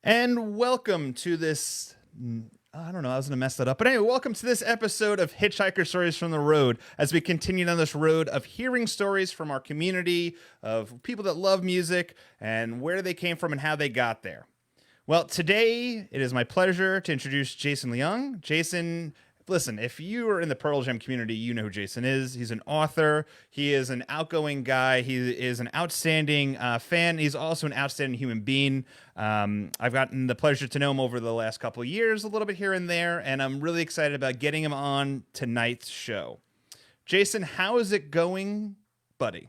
And welcome to this. I don't know, I was going to mess that up. But anyway, welcome to this episode of Hitchhiker Stories from the Road as we continue down this road of hearing stories from our community, of people that love music, and where they came from and how they got there. Well, today it is my pleasure to introduce Jason Leung. Jason, listen, if you are in the Pearl Jam community, you know who Jason is. He's an author. He is an outgoing guy. He is an outstanding fan. He's also an outstanding human being. I've gotten the pleasure to know him over the last couple of years, a little bit here and there, and I'm really excited about getting him on tonight's show. Jason, how is it going, buddy?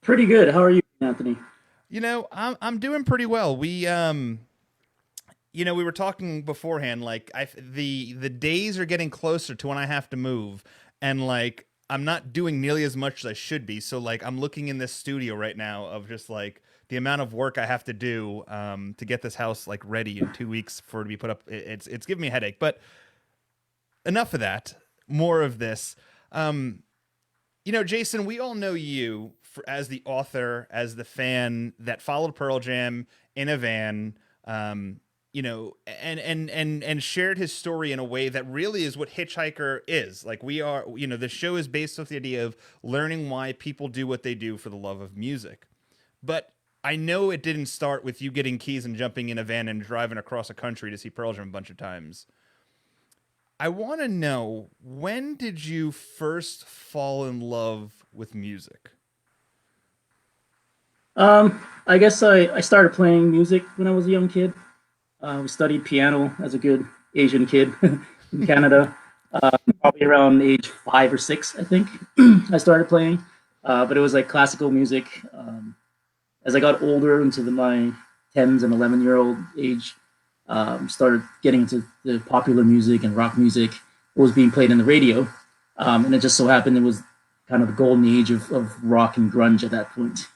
Pretty good. How are you, Anthony? I'm doing pretty well. We were talking beforehand. Like, the days are getting closer to when I have to move, and like I'm not doing nearly as much as I should be. So like I'm looking in this studio right now of just like the amount of work I have to do to get this house like ready in 2 weeks for it to be put up. It's giving me a headache. But enough of that. More of this. Jason, we all know you as the author, as the fan that followed Pearl Jam in a van, and shared his story in a way that really is what Hitchhiker is. Like we are, the show is based off the idea of learning why people do what they do for the love of music. But I know it didn't start with you getting keys and jumping in a van and driving across a country to see Pearl Jam a bunch of times. I want to know, when did you first fall in love with music? I guess I started playing music when I was a young kid. We studied piano as a good Asian kid in Canada. Probably around age 5 or 6, I think, I started playing. But it was like classical music. As I got older into my 10s and 11-year-old age, started getting into the popular music and rock music. What was being played in the radio. And it just so happened it was kind of the golden age of rock and grunge at that point.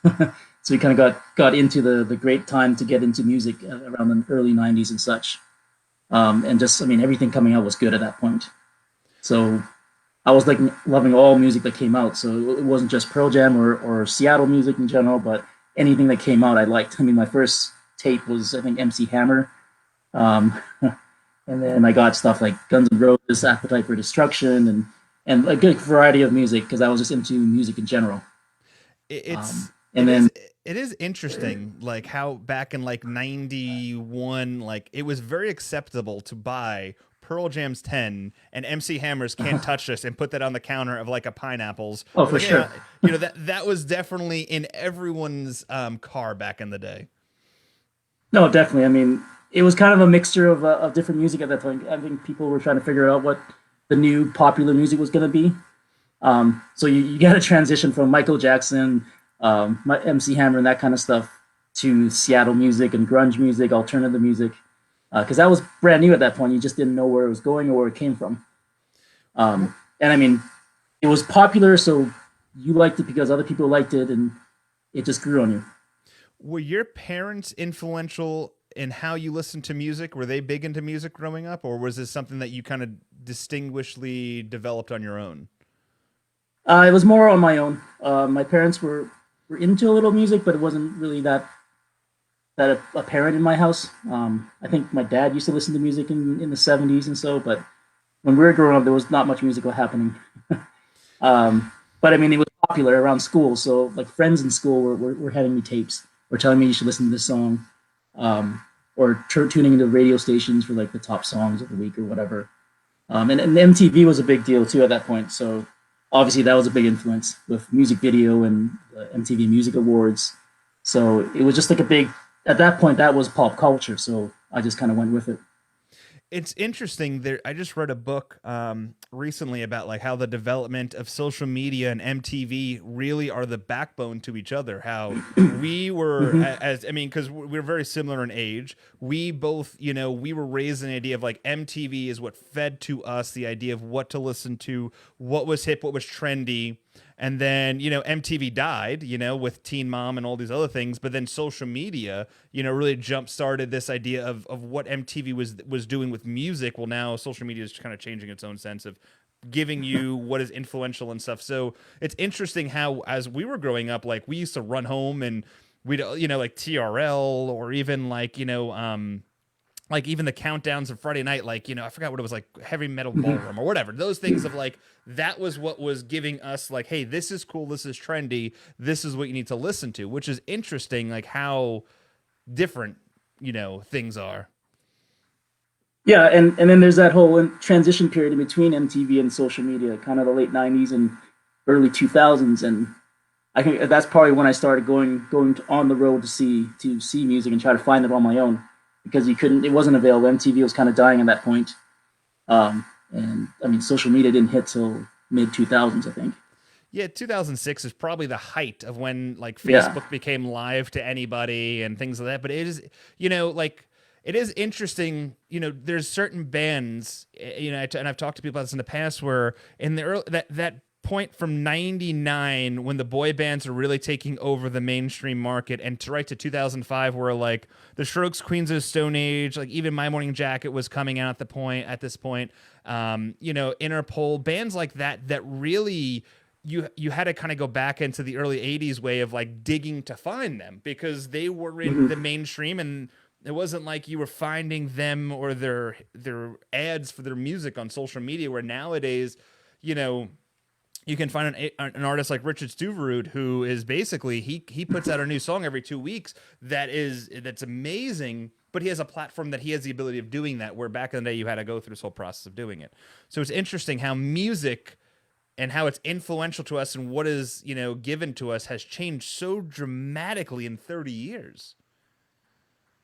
So we kind of got into the great time to get into music around the early 90s and such. And just, I mean, everything coming out was good at that point. So I was like loving all music that came out. So it wasn't just Pearl Jam or Seattle music in general, but anything that came out I liked. I mean, my first tape was, I think, MC Hammer. Um, and then I got stuff like Guns N' Roses, Appetite for Destruction, and a good variety of music because I was just into music in general. It, Um, it's and it is then it is interesting, like how back in like '91, like it was very acceptable to buy Pearl Jam's 10 and MC Hammer's Can't Touch This and put that on the counter of like a pineapples. oh, Or for like, sure. that was definitely in everyone's car back in the day. No, definitely. I mean, it was kind of a mixture of different music at that point. I think people were trying to figure out what the new popular music was going to be. So you got to transition from Michael Jackson, MC Hammer, and that kind of stuff to Seattle music and grunge music, alternative music, because that was brand new at that point. You just didn't know where it was going or where it came from. And I mean, it was popular, so you liked it because other people liked it, and it just grew on you. Were your parents influential in how you listened to music? Were they big into music growing up, or was this something that you kind of distinguishedly developed on your own? It was more on my own. My parents were into a little music, but it wasn't really that apparent in my house. I think my dad used to listen to music in the 70s and so, but when we were growing up, there was not much music happening. But I mean, it was popular around school, so like friends in school were handing me tapes or telling me you should listen to this song, or tuning into radio stations for like the top songs of the week or whatever. And MTV was a big deal too at that point, so obviously that was a big influence with music video and the MTV Music Awards. So it was just like a big, at that point, that was pop culture. So I just kind of went with it. It's interesting there. I just read a book recently about like how the development of social media and MTV really are the backbone to each other. How we were, Hmm. as I mean, because we're very similar in age. We both, we were raised in the idea of like MTV is what fed to us the idea of what to listen to, what was hip, what was trendy. And then, MTV died, with Teen Mom and all these other things. But then social media, really jump started this idea of what MTV was doing with music. Well, now social media is kind of changing its own sense of giving you what is influential and stuff. So it's interesting how, as we were growing up, like we used to run home and we don't, like TRL, or even like even the countdowns of Friday night, like, I forgot what it was, like Heavy Metal Mhm. Ballroom or whatever. Those things of like, that was what was giving us like, hey, this is cool, this is trendy, this is what you need to listen to, which is interesting, like how different, things are. Yeah, and then there's that whole transition period in between MTV and social media, kind of the late '90s and early 2000s, and I think that's probably when I started on the road to see music and try to find it on my own because it wasn't available. MTV was kind of dying at that point, and I mean, social media didn't hit till mid 2000s, I think. Yeah, 2006 is probably the height of when like Yeah. Facebook became live to anybody and things like that. But it is, like it is interesting. There's certain bands, and I've talked to people about this in the past, where in the early that point from '99 when the boy bands are really taking over the mainstream market, and to right to 2005 where like the Strokes, Queens of Stone Age, like even My Morning Jacket was coming out at this point. Interpol, bands like that really you had to kind of go back into the early 80s way of like digging to find them because they were in Mhm. the mainstream, and it wasn't like you were finding them or their ads for their music on social media, where nowadays, you know you can find an artist like Richard Stuverud, who is basically he puts out a new song every 2 weeks that's amazing, but he has a platform that he has the ability of doing that, where back in the day you had to go through this whole process of doing it. So it's interesting how music and how it's influential to us and what is given to us has changed so dramatically in 30 years.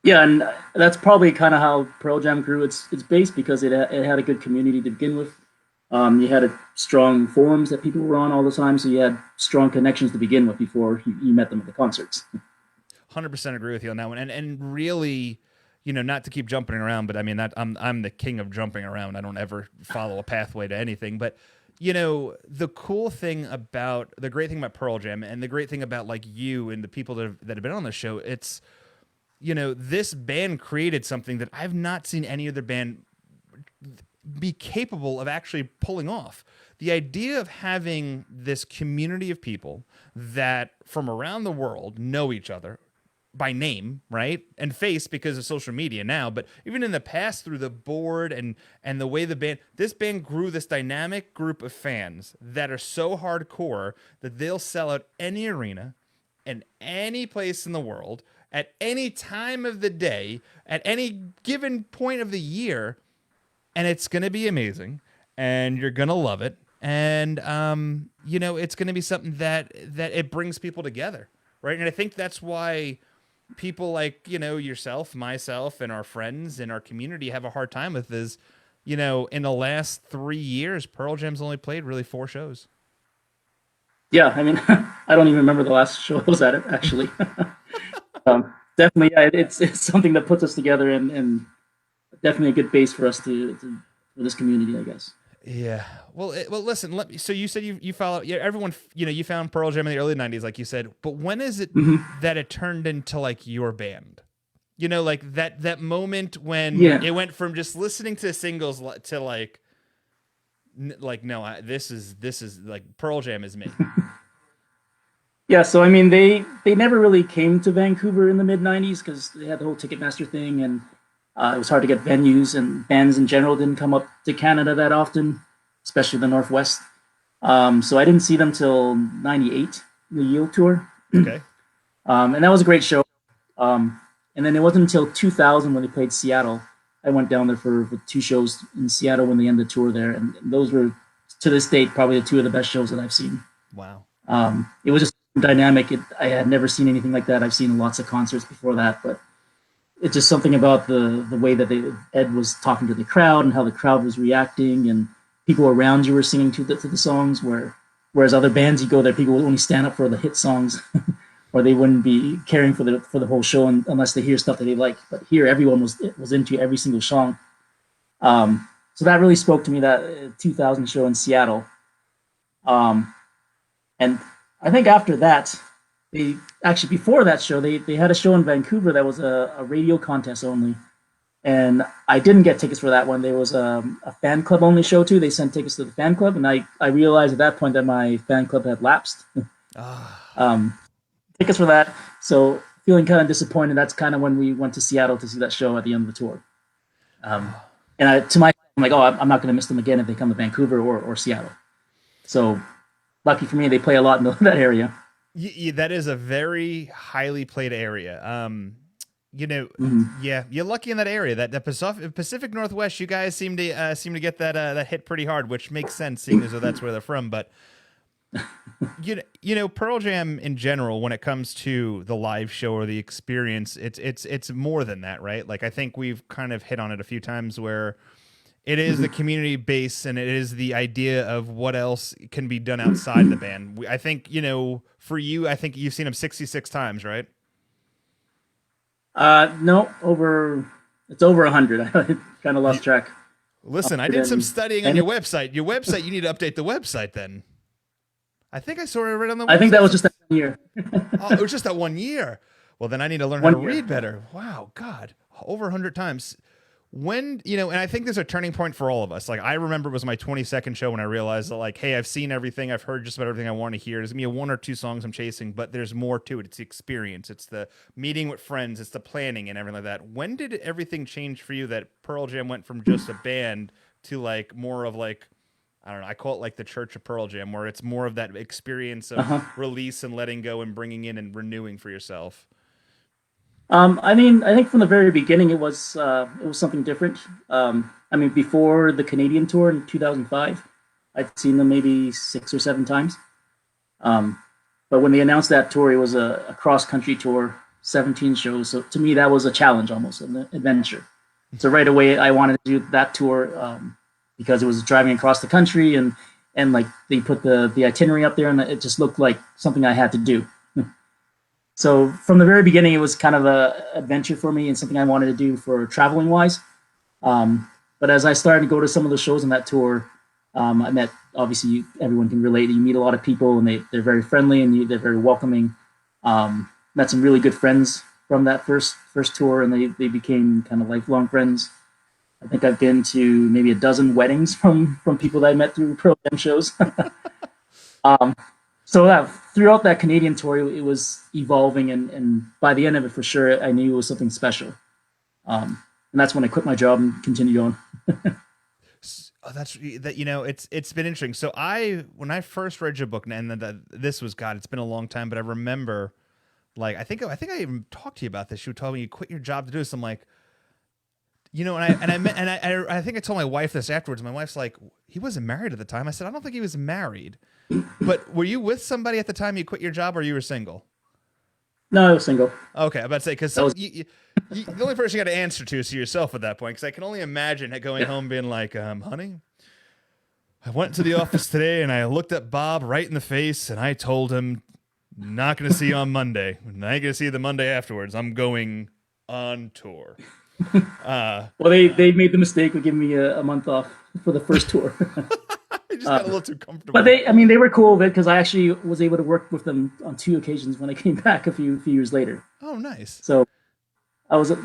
Yeah, and that's probably kind of how Pearl Jam grew its base because it had a good community to begin with. You had a strong forums that people were on all the time, so you had strong connections to begin with before you met them at the concerts. 100% agree with you on that one. And really, not to keep jumping around, but I mean that I'm the king of jumping around. I don't ever follow a pathway to anything. But the great thing about Pearl Jam, and the great thing about like you and the people that have been on the show, it's this band created something that I've not seen any other band be capable of actually pulling off. The idea of having this community of people that from around the world know each other by name, right? And face because of social media now, but even in the past through the board and the way this band grew this dynamic group of fans that are so hardcore that they'll sell out any arena in any place in the world at any time of the day at any given point of the year, and it's going to be amazing and you're going to love it, and it's going to be something that it brings people together, right? And I think that's why people like yourself, myself, and our friends in our community have a hard time with is in the last 3 years Pearl Jam's only played really 4 shows. Yeah, I mean, I don't even remember the last show I was at it actually. Definitely, yeah, it's something that puts us together and definitely a good base for us for this community, I guess. Yeah. Well, listen. So you said you follow. Yeah, everyone. You found Pearl Jam in the early '90s, like you said. But when is it Hmm. that it turned into like your band? Like that moment when Yeah. it went from just listening to singles to like, like no, this is like Pearl Jam is me. Yeah, so I mean, they never really came to Vancouver in the mid '90s because they had the whole Ticketmaster thing, and it was hard to get venues, and bands in general didn't come up to Canada that often, especially the Northwest. So I didn't see them till '98, the Yield tour, Okay. and that was a great show. And then it wasn't until 2000 when they played Seattle. I went down there for 2 shows in Seattle when they ended the tour there, and those were to this date probably the two of the best shows that I've seen. Wow. It was just dynamic. I had never seen anything like that. I've seen lots of concerts before that, but it's just something about the way that Ed was talking to the crowd and how the crowd was reacting, and people around you were singing to the songs. Whereas other bands, you go there, people would only stand up for the hit songs, or they wouldn't be caring for the whole show unless they hear stuff that they like. But here, everyone was into every single song. So that really spoke to me. That 2000 show in Seattle. And I think after that, they actually before that show, they had a show in Vancouver that was a radio contest only, and I didn't get tickets for that one. There was a fan club only show too. They sent tickets to the fan club, and I realized at that point that my fan club had lapsed. Ah. um, Tickets for that. So feeling kind of disappointed. That's kind of when we went to Seattle to see that show at the end of the tour. And I'm like, oh, I'm not going to miss them again if they come to Vancouver or Seattle. So lucky for me, they play a lot in that area. That is a very highly played area. Yeah, you're lucky in that area. That the Pacific Northwest, you guys seem to get that hit pretty hard, which makes sense, seeing as though that's where they're from. But Pearl Jam in general, when it comes to the live show or the experience, it's more than that, right? Like I think we've kind of hit on it a few times where it is the community base and it is the idea of what else can be done outside the band. I think, for you, I think you've seen them 66 times, right? No, it's over 100. I kind of lost track. Listen, I did some studying on your website. Your website, you need to update the website then. I think I saw it right on the website. I think that was just that 1 year. Oh, it was just that 1 year. Well, then I need to learn how to read better. Wow, God, over 100 times. When, and I think there's a turning point for all of us. Like, I remember it was my 22nd show when I realized that, like, hey, I've seen everything. I've heard just about everything I want to hear. There's going to be one or two songs I'm chasing, but there's more to it. It's the experience. It's the meeting with friends. It's the planning and everything like that. When did everything change for you that Pearl Jam went from just a band to, like, more of, like, I don't know, I call it, like, the Church of Pearl Jam, where it's more of that experience of release and letting go and bringing in and renewing for yourself? I think from the very beginning it was something different. Before the Canadian tour in 2005, I'd seen them maybe 6 or 7 times. But when they announced that tour, it was a cross country tour, 17 shows. So to me, that was a challenge, almost an adventure. So right away, I wanted to do that tour because it was driving across the country and like they put the itinerary up there, and it just looked like something I had to do. So from the very beginning, it was kind of a adventure for me and something I wanted to do for traveling wise. But as I started to go to some of the shows on that tour, I met, obviously everyone can relate. You meet a lot of people and they're very friendly and they're very welcoming. Met some really good friends from that first tour, and they became kind of lifelong friends. I think I've been to maybe a dozen weddings from people that I met through Pearl Jam shows. So throughout that Canadian tour, it was evolving, and by the end of it, for sure, I knew it was something special. And that's when I quit my job and continued on. It's been interesting. So when I first read your book, and this was, God, it's been a long time, but I remember, like, I think I even talked to you about this. You told me you quit your job to do this. I'm like, I think I told my wife this afterwards. My wife's like, he wasn't married at the time. I said, I don't think he was married. But were you with somebody at the time you quit your job, or you were single? No, I was single. Okay, I'm about to say, because the only person you got to answer to is yourself at that point, because I can only imagine going home being like, honey, I went to the office today and I looked at Bob right in the face and I told him, not going to see you on Monday. I ain't going to see you the Monday afterwards. I'm going on tour. Well, they made the mistake of giving me a month off for the first tour. I just got a little too comfortable. But they were cool with it, because I actually was able to work with them on 2 occasions when I came back a few years later. Oh, nice. So I was I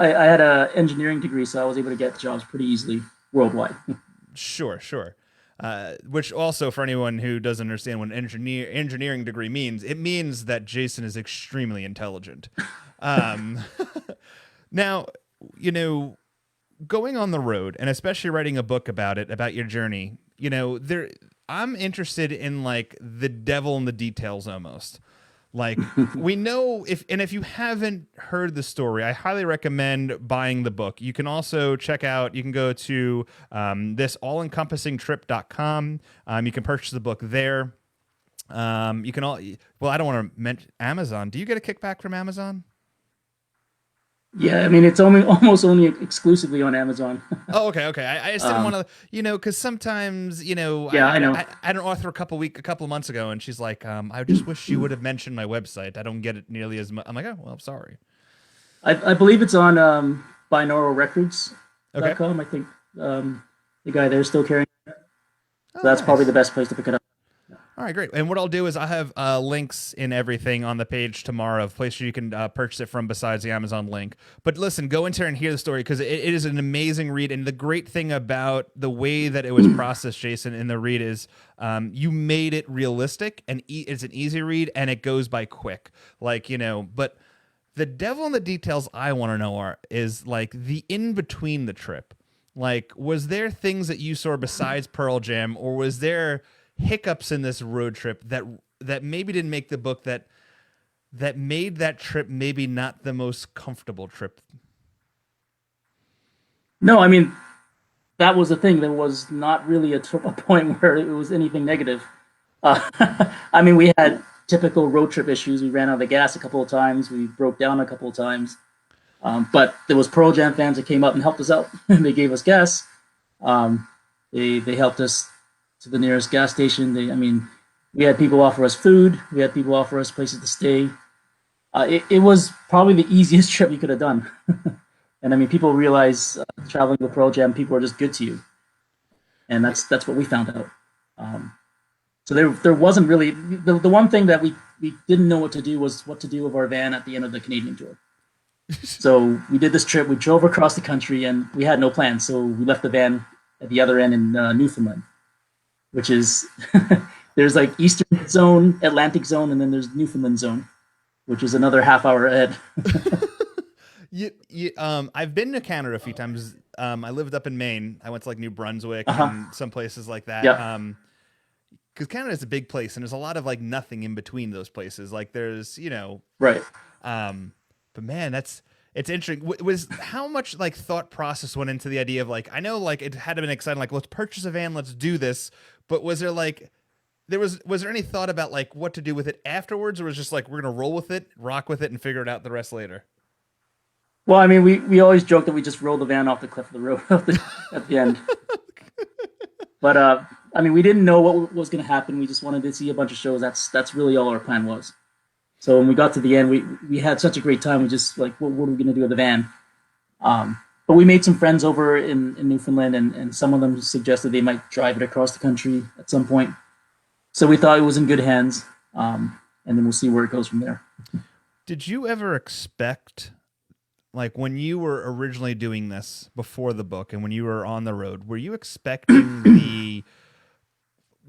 had an engineering degree, so I was able to get jobs pretty easily worldwide. Sure. Which also, for anyone who doesn't understand what an engineering degree means, it means that Jason is extremely intelligent. Now, going on the road, and especially writing a book about your journey, I'm interested in, like, the devil in the details almost. Like, we know if you haven't heard the story, I highly recommend buying the book. You can also you can go to this allencompassingtrip.com. You can purchase the book there. You can I don't want to mention Amazon. Do you get a kickback from Amazon? Yeah, it's almost only exclusively on Amazon. Oh, okay. I just didn't want to, because sometimes, Yeah, I know. I had an author a couple of months ago, and she's like, I just wish you would have mentioned my website. I don't get it nearly as much. I'm like, oh, well, I'm sorry. I believe it's on binauralrecords.com. Okay. I think the guy there is still carrying it. So that's nice. Probably the best place to pick it up. All right, great. And what I'll do is I have links in everything on the page tomorrow of places you can purchase it from besides the Amazon link. But listen, go in there and hear the story, because it is an amazing read. And the great thing about the way that it was processed, Jason, in the read is you made it realistic, and it's an easy read, and it goes by quick. Like, but The devil in the details I want to know is like the in between the trip. Like, was there things that you saw besides Pearl Jam, or was there hiccups in this road trip that maybe didn't make the book, that made that trip maybe not the most comfortable trip? No, I mean that was the thing. There was not really a point where it was anything negative. I mean, we had typical road trip issues. We ran out of gas a couple of times. We broke down a couple of times. But there was Pearl Jam fans that came up and helped us out. They gave us gas. Um, they helped us to the nearest gas station. I mean, we had people offer us food. We had people offer us places to stay. It was probably the easiest trip we could have done. And I mean, people realize traveling with Pearl Jam, people are just good to you, and that's what we found out. Um, so there wasn't really the one thing that we didn't know what to do was what to do with our van at the end of the Canadian tour. So we did this trip. We drove across the country, and we had no plans. So we left the van at the other end in Newfoundland, which is there's like Eastern Zone, Atlantic Zone, and then there's Newfoundland Zone, which is another half hour ahead. I've been to Canada a few times. I lived up in Maine. I went to like New Brunswick Uh-huh. and some places like that. Yeah. Because Canada is a big place, and there's a lot of like nothing in between those places. Like there's, Right. but man, it's interesting. Was how much like thought process went into the idea of like, I know like it had to been exciting, like let's purchase a van, let's do this. But was there like was there any thought about like what to do with it afterwards, or was it just like we're gonna roll with it, rock with it, and figure it out the rest later? Well, I mean, we always joke that we just rolled the van off the cliff of the road at the end. But I mean, we didn't know what was going to happen. We just wanted to see a bunch of shows. That's really all our plan was. So when we got to the end, we had such a great time. We just like, what are we going to do with the van? But we made some friends over in Newfoundland, and some of them suggested they might drive it across the country at some point. So we thought it was in good hands, and then we'll see where it goes from there. Did you ever expect, like when you were originally doing this before the book and when you were on the road, were you expecting the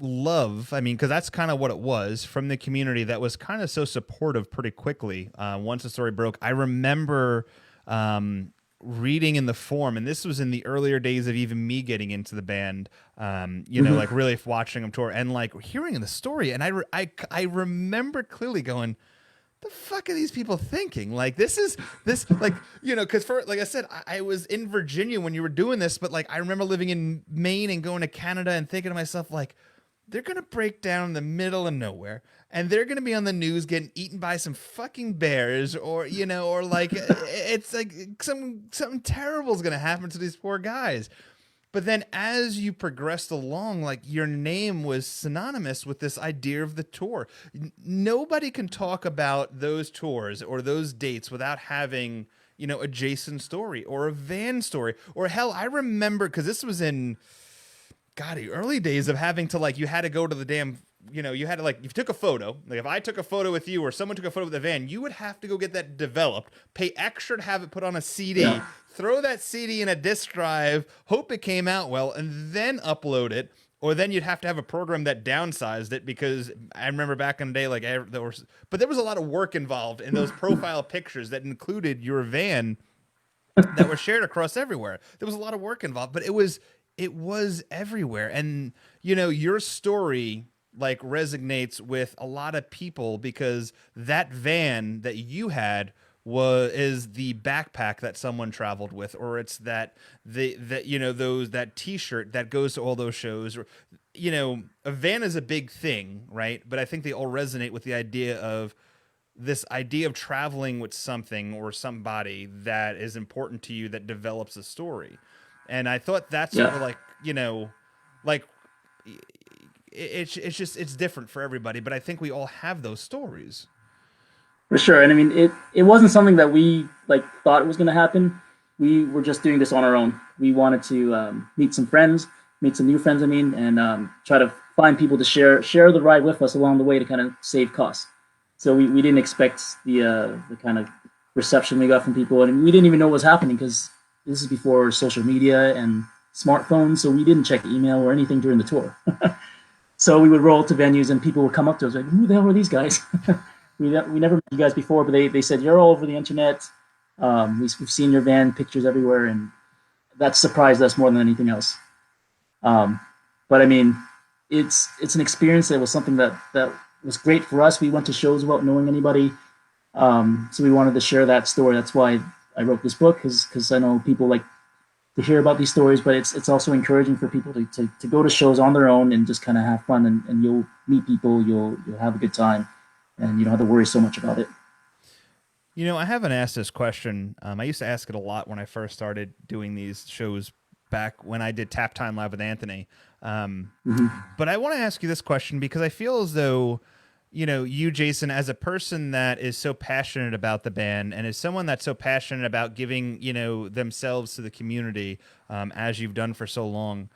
love? I mean, because that's kind of what it was from the community that was kind of so supportive pretty quickly. Once the story broke, I remember reading in the forum, and this was in the earlier days of even me getting into the band, like really watching them tour and like hearing the story. And I remember clearly going, the fuck are these people thinking? Like this, like, because for, like I said, I was in Virginia when you were doing this, but like I remember living in Maine and going to Canada and thinking to myself, like, they're going to break down in the middle of nowhere and they're going to be on the news getting eaten by some fucking bears, or like it's like something terrible is going to happen to these poor guys. But then as you progressed along, like your name was synonymous with this idea of the tour. Nobody can talk about those tours or those dates without having, a Jason story or a van story. Or hell, I remember, because this was in, God, the early days of having to like, you had to go to the damn, you had to like, if you took a photo, like if I took a photo with you or someone took a photo with the van, you would have to go get that developed, pay extra to have it put on a CD. Yeah. Throw that CD in a disk drive, hope it came out well, and then upload it. Or then you'd have to have a program that downsized it, because I remember back in the day, like there was a lot of work involved in those profile pictures that included your van that were shared across everywhere. There was a lot of work involved, but it was everywhere. And your story like resonates with a lot of people because that van that you had is the backpack that someone traveled with, or it's that t-shirt that goes to all those shows, or a van is a big thing, right? But I think they all resonate with the idea of traveling with something or somebody that is important to you, that develops a story. And I thought that's sort of like, like it's different for everybody, but I think we all have those stories. For sure. And I mean, it wasn't something that we like thought it was going to happen. We were just doing this on our own. We wanted to meet some new friends, and try to find people to share the ride with us along the way to kind of save costs. So we didn't expect the kind of reception we got from people, and we didn't even know what was happening because this is before social media and smartphones, so we didn't check email or anything during the tour. So we would roll to venues and people would come up to us like, who the hell are these guys? we never met you guys before, but they said you're all over the internet. We've seen your van pictures everywhere, and that surprised us more than anything else. Um, but I mean, it's an experience that was something that was great for us. We went to shows without knowing anybody, so we wanted to share that story. That's why I wrote this book, because I know people like to hear about these stories, but it's also encouraging for people to go to shows on their own and just kind of have fun, and you'll meet people, you'll have a good time, and you don't have to worry so much about it. You know, I haven't asked this question. I used to ask it a lot when I first started doing these shows back when I did Tap Time Live with Anthony. But I want to ask you this question because I feel as though, you know, you, Jason, as a person that is so passionate about the band and as someone that's so passionate about giving, you know, themselves to the community, as you've done for so long,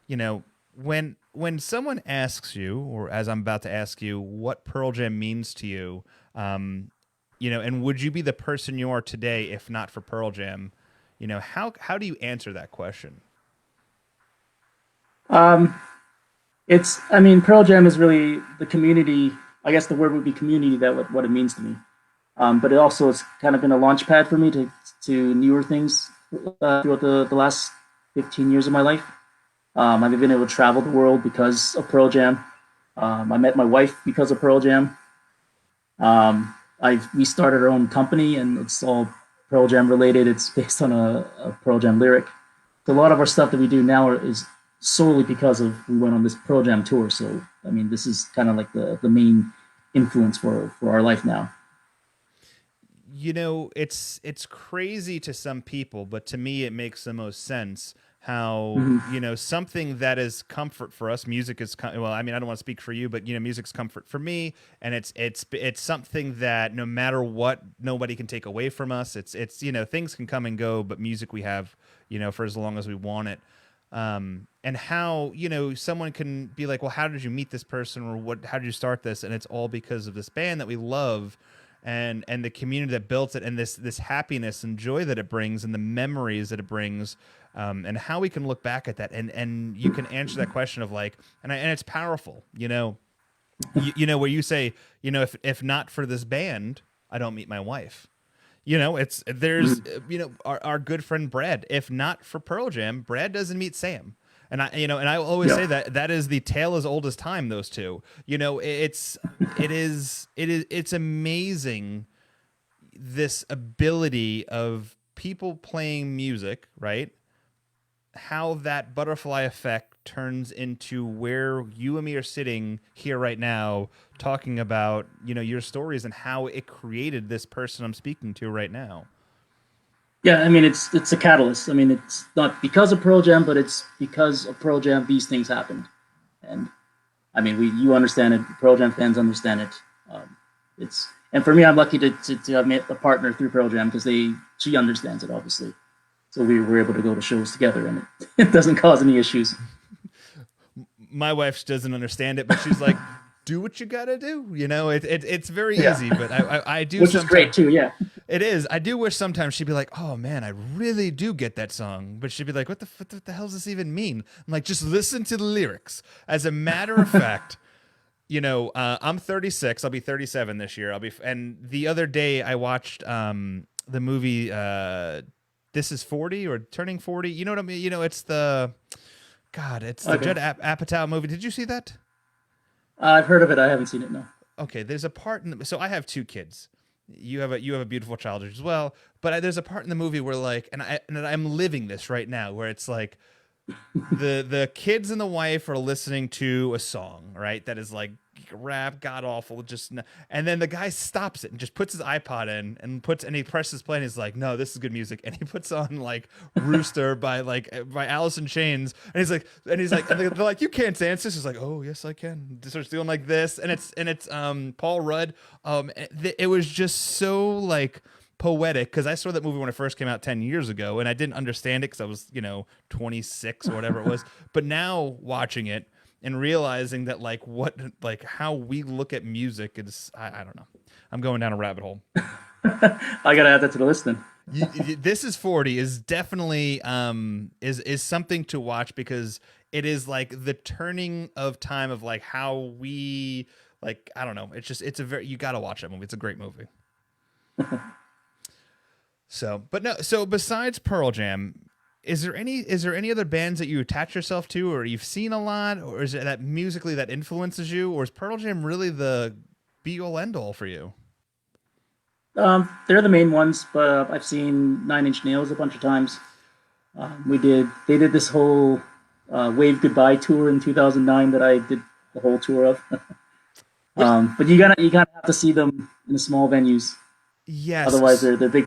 you know, when someone asks you, or as I'm about to ask you, what Pearl Jam means to you, you know, and would you be the person you are today if not for Pearl Jam? You know, how do you answer that question? Um, I mean, Pearl Jam is really the community. I guess the word would be community. That what it means to me. But it also has kind of been a launch pad for me to newer things throughout the last 15 years of my life. I've been able to travel the world because of Pearl Jam. I met my wife because of Pearl Jam. We started our own company, and it's all Pearl Jam related. It's based on a Pearl Jam lyric. So a lot of our stuff that we do now is solely because of we went on this Pearl Jam tour. So I mean, this is kind of like the main influence for our life now. You know, it's crazy to some people, but to me, it makes the most sense. How you know something that is comfort for us, music is well. I mean, I don't want to speak for you, but you know, music's comfort for me, and it's something that no matter what, nobody can take away from us. It's you know, things can come and go, but music we have, you know, for as long as we want it. And how, you know, someone can be like, well, how did you meet this person, or how did you start this? And it's all because of this band that we love, and the community that built it, and this happiness and joy that it brings, and the memories that it brings, and how we can look back at that, and you can answer that question of like, and it's powerful, you know, you know, where you say, you know, if not for this band, I don't meet my wife. You know, there's you know, our good friend Brad. If not for Pearl Jam, Brad doesn't meet Sam. And I will always say that is the tale as old as time. Those two, you know, it's amazing, this ability of people playing music, right? How that butterfly effect turns into where you and me are sitting here right now talking about, you know, your stories and how it created this person I'm speaking to right now. Yeah, I mean, it's a catalyst. I mean, it's not because of Pearl Jam, but it's because of Pearl Jam these things happened. And I mean, you understand it. Pearl Jam fans understand it. It's and for me, I'm lucky to have met a partner through Pearl Jam because she understands it obviously. So we were able to go to shows together, and it doesn't cause any issues. My wife doesn't understand it, but she's like, "Do what you gotta do." You know, it's very easy, but I do. Which is great too. Yeah, it is. I do wish sometimes she'd be like, "Oh man, I really do get that song," but she'd be like, "What the hell does this even mean?" I'm like, "Just listen to the lyrics." As a matter of fact, you know, I'm 36. I'll be 37 this year. And the other day I watched the movie This Is 40 or Turning 40. You know what I mean? You know, it's the Judd Apatow movie. Did you see that? I've heard of it. I haven't seen it. No. Okay, there's a part so I have two kids. You have a beautiful child as well, but there's a part in the movie where like, and I'm living this right now, where it's like the kids and the wife are listening to a song, right? That is like rap, god awful, and then the guy stops it and just puts his iPod in and he presses play and he's like, no, this is good music, and he puts on like Rooster by Alice in Chains, and he's like, and they're like, you can't dance this. He's like, oh yes I can. He starts doing like this, and it's Paul Rudd. It was just so like poetic, because I saw that movie when it first came out 10 years ago, and I didn't understand it because I was, you know, 26 or whatever it was. But now watching it and realizing that how we look at music is, I don't know. I'm going down a rabbit hole. I gotta add that to the list then. This Is 40 is definitely is something to watch, because it is like the turning of time of like how we Like, I don't know. It's a very, you got to watch that movie. It's a great movie. So, but no, so besides Pearl Jam, is there any other bands that you attach yourself to, or you've seen a lot, or is it that musically that influences you, or is Pearl Jam really the be all end all for you? They're the main ones, but I've seen Nine Inch Nails a bunch of times. They did this whole Wave Goodbye tour in 2009 that I did the whole tour of. What? But you gotta have to see them in the small venues. Otherwise, Yes. they're big,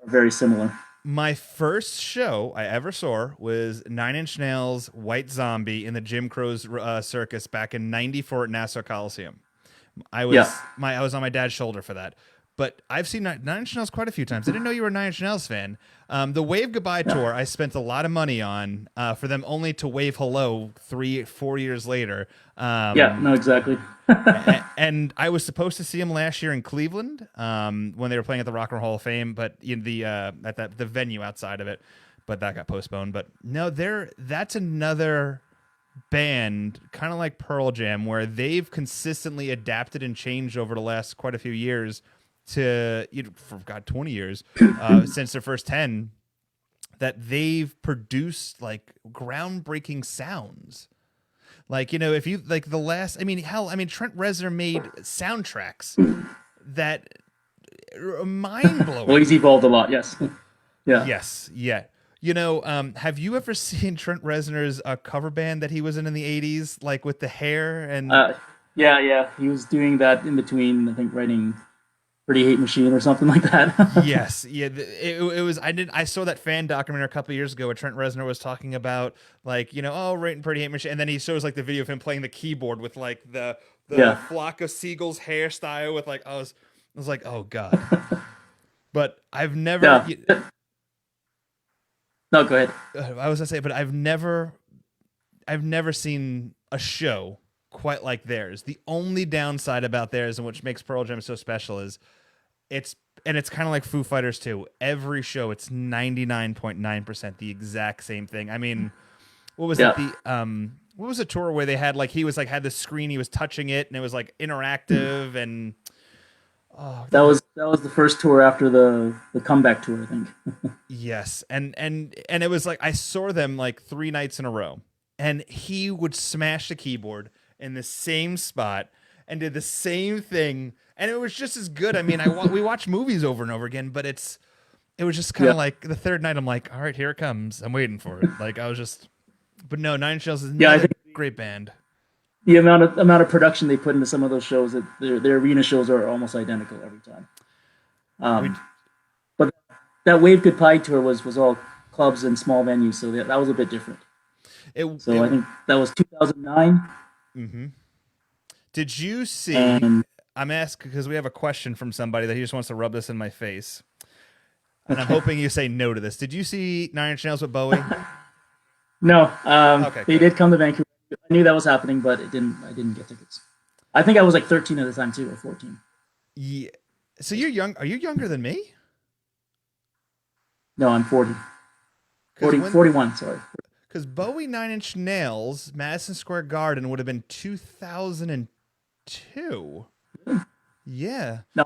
are very similar. My first show I ever saw was Nine Inch Nails' White Zombie in the Jim Crow's circus back in '94 at Nassau Coliseum. Yeah, I was on my dad's shoulder for that. But I've seen Nine Inch Nails quite a few times. I didn't know you were a Nine Inch Nails fan. The Wave Goodbye yeah, tour, I spent a lot of money on for them only to wave hello 4 years later. yeah. No, exactly. And I was supposed to see him last year in Cleveland when they were playing at the Rock and Roll Hall of Fame, but in the at the venue outside of it, but that got postponed. But no, that's another band, kind of like Pearl Jam, where they've consistently adapted and changed over the last quite a few years to, for God, 20 years since their first 10, that they've produced like groundbreaking sounds. Like, if you like the last, I mean, hell, I mean, Trent Reznor made soundtracks that are mind Well, blowing. he's evolved a lot. Yes. Yeah. Yes, yeah. Have you ever seen Trent Reznor's cover band that he was in the '80s, like with the hair and Uh, yeah, yeah. He was doing that in between, I think, writing Pretty Hate Machine or something like that. yes, yeah. It was. I saw that fan documentary a couple years ago where Trent Reznor was talking about like oh, writing Pretty Hate Machine, and then he shows like the video of him playing the keyboard with like the Yeah. flock of seagulls hairstyle with like I was like, oh God. But I've never. Yeah. No, go ahead. I was gonna say, but I've never seen a show quite like theirs. The only downside about theirs, and which makes Pearl Jam so special, is it's it's kind of like Foo Fighters too. Every show, it's 99.9% the exact same thing. I mean, what was it? Yeah. What was the tour where they had like he was like had the screen, he was touching it, and it was like interactive and oh That was the first tour after the comeback tour, I think. yes, and it was like I saw them like 3 nights in a row, and he would smash the keyboard in the same spot and did the same thing, and it was just as good. I mean, we watch movies over and over again, but it was just kind Yeah. of like the third night. I'm like, all right, here it comes. I'm waiting for it. Like I was just, but no, Nine Inch Nails is Yeah, I another think great band. the amount of production they put into some of those shows, that their arena shows are almost identical every time. We But that Wave Goodbye tour was all clubs and small venues, so that was a bit different. it So I it. think that was 2009, Mm-hmm. Did you see? and I'm asking because we have a question from somebody that he just wants to rub this in my face. And I'm hoping you say no to this. Did you see Nine Inch Nails with Bowie? no, Okay, they good. did come to Vancouver. I knew that was happening, but it didn't. I didn't get tickets. I think I was like 13 at the time too, or 14. Yeah. So you're young. Are you younger than me? No, I'm 40. Because 41, sorry. because Bowie Nine Inch Nails Madison Square Garden would have been 2002. Yeah. No,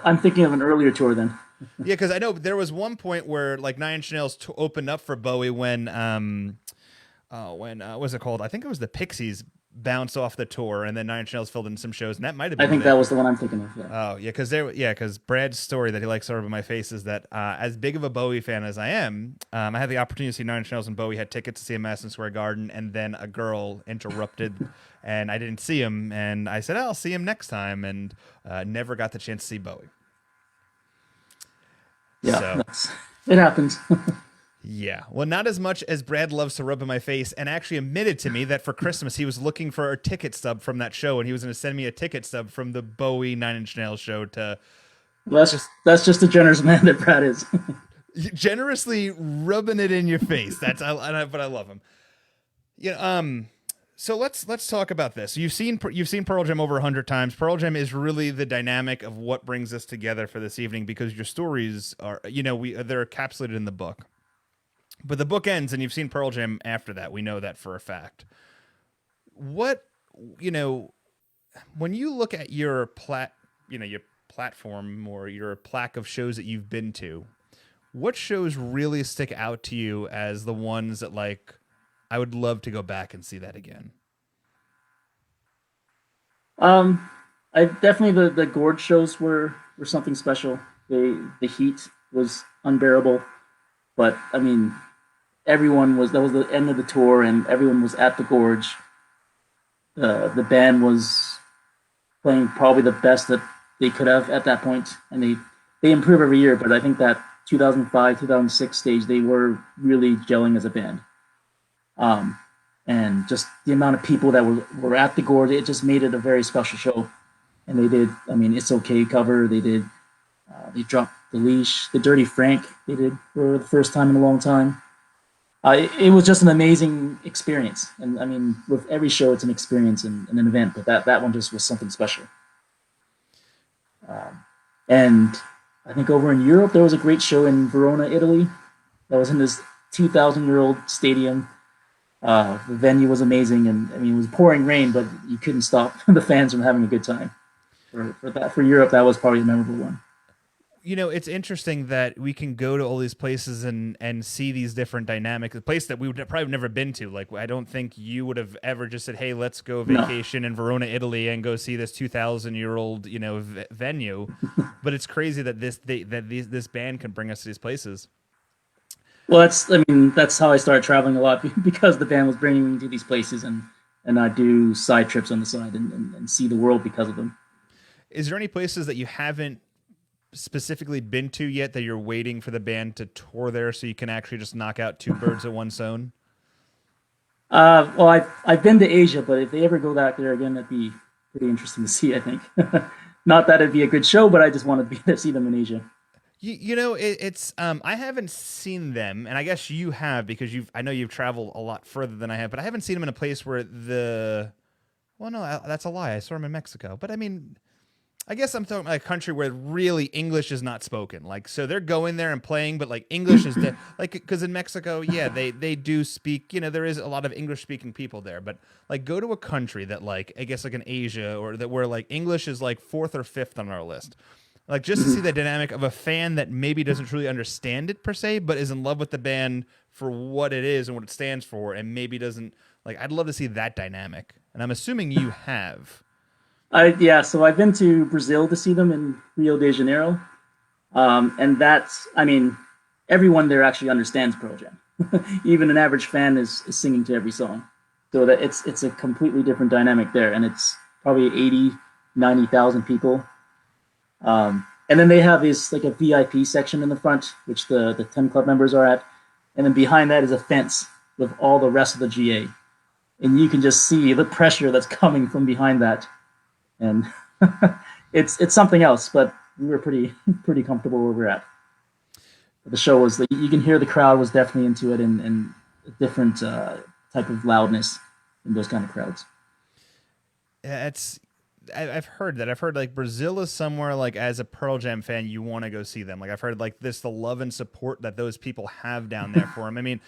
I'm thinking of an earlier tour then. Yeah, because I know there was one point where like Nine Inch Nails opened up for Bowie when what was it called? I think it was the Pixies bounced off the tour, and then Nine Inch Nails filled in some shows, and that might have I been think that was the one I'm thinking of. Yeah. Oh yeah, because Brad's story that he likes to rub in my face is that as big of a Bowie fan as I am, I had the opportunity to see Nine Inch Nails, and Bowie had tickets to see him at Madison Square Garden, and then a girl interrupted, and I didn't see him, and I said, I'll see him next time, and never got the chance to see Bowie. Yeah, So it happens. yeah, well, not as much as Brad loves to rub in my face, and actually admitted to me that for Christmas he was looking for a ticket stub from that show, and he was going to send me a ticket stub from the Bowie Nine Inch Nails show to That's just the generous man that Brad is. generously rubbing it in your face. But I love him. So let's talk about this. You've seen Pearl Jam over 100 times. Pearl Jam is really the dynamic of what brings us together for this evening because your stories are they're encapsulated in the book. But the book ends and you've seen Pearl Jam after that. We know that for a fact. What, when you look at your platform or your plaque of shows that you've been to, what shows really stick out to you as the ones that like I would love to go back and see that again? Um, I definitely the gorge shows were something special. The heat was unbearable, but I mean, everyone was that was the end of the tour, and everyone was at the gorge. The band was playing probably the best that they could have at that point, and they improve every year. But I think that 2005, 2006 stage, they were really gelling as a band. Um, and just the amount of people that were at the gorge, it just made it a very special show. And they did, I mean, It's Okay cover. They dropped the leash, the Dirty Frank. They did for the first time in a long time. It was just an amazing experience, and I mean, with every show, it's an experience and an event. But that one just was something special. And I think over in Europe, there was a great show in Verona, Italy. That was in this 2,000-year-old stadium. The venue was amazing, and I mean, it was pouring rain, but you couldn't stop the fans from having a good time. For Europe, that was probably a memorable one. It's interesting that we can go to all these places and see these different dynamics. A place that we would probably have never been to. Like, I don't think you would have ever just said, "Hey, let's go vacation in Verona, Italy, and go see this 2,000-year-old venue." But it's crazy that this band can bring us to these places. Well, that's how I started traveling a lot because the band was bringing me to these places, and I do side trips on the side and see the world because of them. Is there any places that you haven't specifically been to yet that you're waiting for the band to tour there so you can actually just knock out two birds at one stone? Well, I've been to Asia, but if they ever go back there again, that'd be pretty interesting to see. I think, not that it'd be a good show, but I just want to be to see them in Asia. It's I haven't seen them, and I guess you have because I know you've traveled a lot further than I have, but I haven't seen them in a place where well, no, that's a lie. I saw them in Mexico, but I mean, I guess I'm talking about a country where really English is not spoken. Like, so they're going there and playing, but like English is like, because in Mexico, yeah, they do speak. There is a lot of English speaking people there, but like go to a country that like I guess like in Asia or that where like English is like fourth or fifth on our list. Like just to see the dynamic of a fan that maybe doesn't truly understand it per se, but is in love with the band for what it is and what it stands for, and maybe doesn't like. I'd love to see that dynamic, and I'm assuming you have. Yeah, so I've been to Brazil to see them in Rio de Janeiro, and I mean, everyone there actually understands Pearl Jam. Even an average fan is singing to every song, so that it's a completely different dynamic there, and it's probably 80, 90,000 people. And then they have this like a VIP section in the front, which the 10 club members are at, and then behind that is a fence with all the rest of the GA, and you can just see the pressure that's coming from behind that. And it's something else, but we were pretty comfortable where we're at. The show was you can hear the crowd was definitely into it, and a different type of loudness in those kind of crowds. Yeah, I've heard that. I've heard like Brazil is somewhere like as a Pearl Jam fan you want to go see them. Like I've heard like the love and support that those people have down there for them. I mean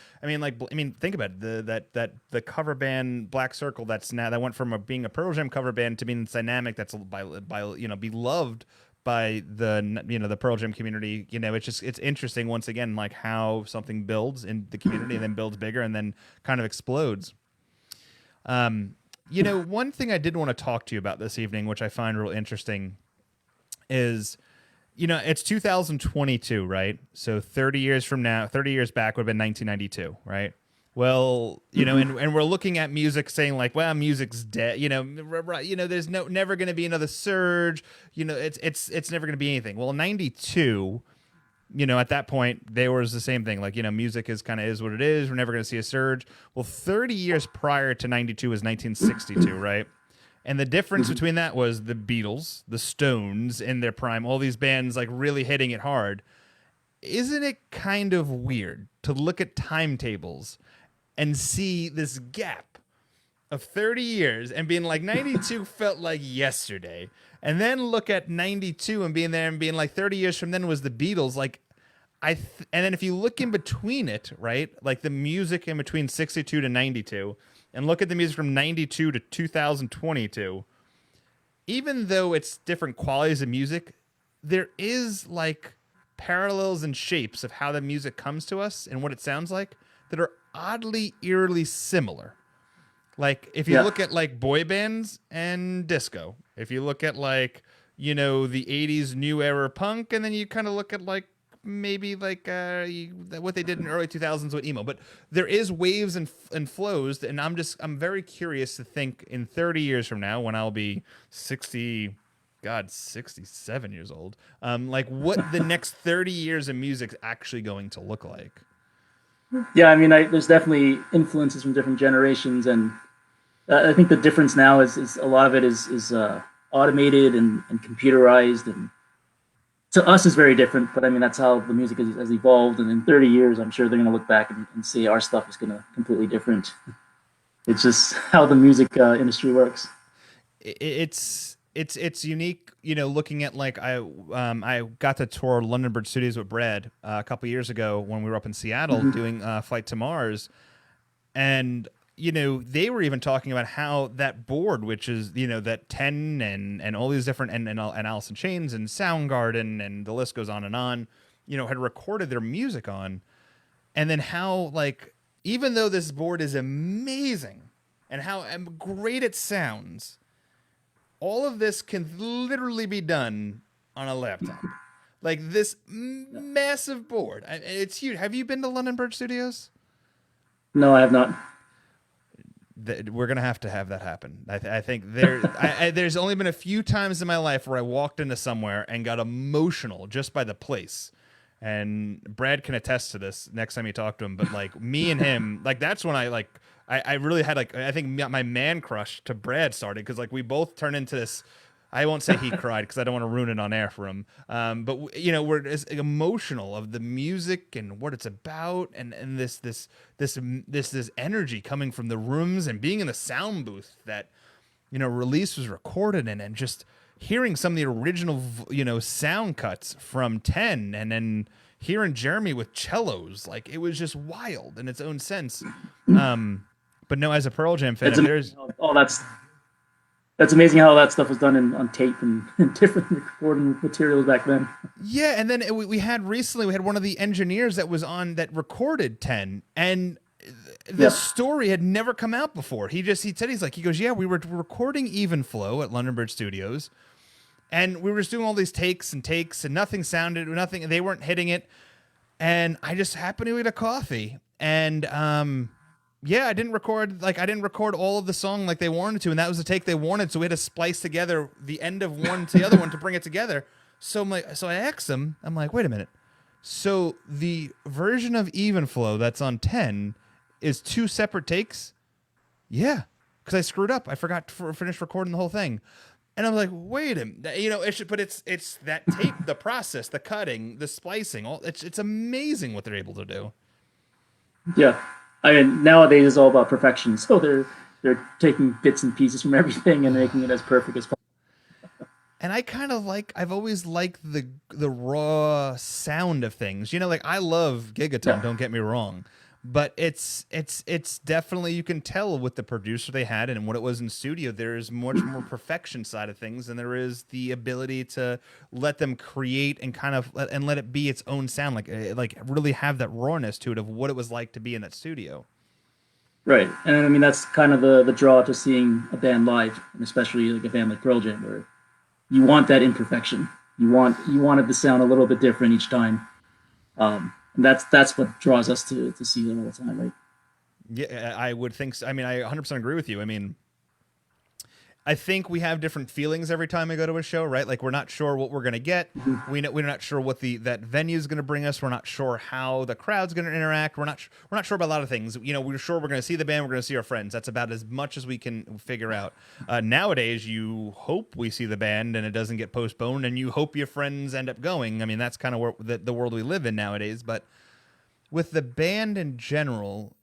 think about it. The cover band Black Circle that went from being a Pearl Jam cover band to being this dynamic that's by beloved by the Pearl Jam community. It's interesting once again like how something builds in the community and then builds bigger and then kind of explodes. One thing I did want to talk to you about this evening, which I find real interesting, is, it's 2022, right? So 30 years from now, 30 years back would have been 1992, right? Well, and we're looking at music saying like, well, music's dead, there's never going to be another surge, it's never going to be anything. Well, 92, at that point, there was the same thing. Like, music is what it is. We're never going to see a surge. Well, 30 years prior to 92 was 1962, right? And the difference between that was the Beatles, the Stones in their prime, all these bands like really hitting it hard. Isn't it kind of weird to look at timetables and see this gap of 30 years and being like 92 felt like yesterday, and then look at 92 and being there and being like 30 years from then was the Beatles? Like and then if you look in between it, right, like the music in between 62 to 92, and look at the music from 92 to 2022, even though it's different qualities of music, there is like parallels and shapes of how the music comes to us and what it sounds like that are oddly eerily similar. Like if you Yeah. look at like boy bands and disco, if you look at like, the 80s new era punk, and then you kind of look at like maybe like what they did in early 2000s with emo, but there is waves and flows, and I'm very curious to think in 30 years from now when I'll be 60, god, 67 years old, like what the next 30 years of music's actually going to look like. Yeah, I mean, there's definitely influences from different generations, and I think the difference now is a lot of it is automated and computerized, and to us is very different. But I mean, that's how the music has evolved, and in 30 years, I'm sure they're going to look back and say our stuff is going to completely different. It's just how the music industry works. It's unique, looking at like I got to tour London Bridge Studios with Brad a couple years ago when we were up in Seattle doing Flight to Mars, and they were even talking about how that board, which is that 10 and all these different and Alice in Chains and Soundgarden and the list goes on, had recorded their music on, and then how like even though this board is amazing and how great it sounds, all of this can literally be done on a laptop. Like this massive board. It's huge. Have you been to London Bridge Studios? No, I have not. We're gonna have to have that happen. I think there's only been a few times in my life where I walked into somewhere and got emotional just by the place. And Brad can attest to this next time you talk to him. But like me and him, like that's when I really had like I think my man crush to Brad started, because like we both turned into this. I won't say he cried because I don't want to ruin it on air for him. But we're just emotional of the music and what it's about, and this energy coming from the rooms and being in the sound booth that Release was recorded in, and just hearing some of the original sound cuts from 10, and then hearing Jeremy with cellos, like it was just wild in its own sense. But no, as a Pearl Jam fan, there's that's amazing how that stuff was done on tape and different recording materials back then. Yeah, and then we had one of the engineers that was on that recorded 10, and this story had never come out before. He goes, yeah, we were recording Even Flow at London Bridge Studios, and we were just doing all these takes and nothing sounded, nothing, they weren't hitting it, and I just happened to eat a coffee, and yeah, I didn't record all of the song like they wanted to, and that was the take they wanted. So we had to splice together the end of one to the other one to bring it together. So I asked him, I'm like, wait a minute. So the version of Even Flow that's on 10 is 2 separate takes? Yeah, because I screwed up. I forgot to finish recording the whole thing. And I was like, wait a minute. But it's that tape, the process, the cutting, the splicing, it's amazing what they're able to do. Yeah. I mean, nowadays it's all about perfection. So they're taking bits and pieces from everything and making it as perfect as possible. And I kind of I've always liked the raw sound of things. Like I love Gigaton, don't get me wrong. But it's definitely, you can tell with the producer they had and what it was in studio, there is much more perfection side of things, and there is the ability to let them create and kind of let it be its own sound, like really have that rawness to it of what it was like to be in that studio. Right, and I mean that's kind of the draw to seeing a band live, and especially like a band like Pearl Jam, where you want that imperfection. You want it to sound a little bit different each time. And that's what draws us to see them all the time, right? Yeah, I would think so. I mean, I 100% agree with you. I mean, I think we have different feelings every time we go to a show, right? Like we're not sure what we're going to get. We're not sure what that venue is going to bring us. We're not sure how the crowd's going to interact. We're not sure about a lot of things. We're sure we're going to see the band. We're going to see our friends. That's about as much as we can figure out. Nowadays, you hope we see the band and it doesn't get postponed, and you hope your friends end up going. I mean, that's kind of where the world we live in nowadays. But with the band in general,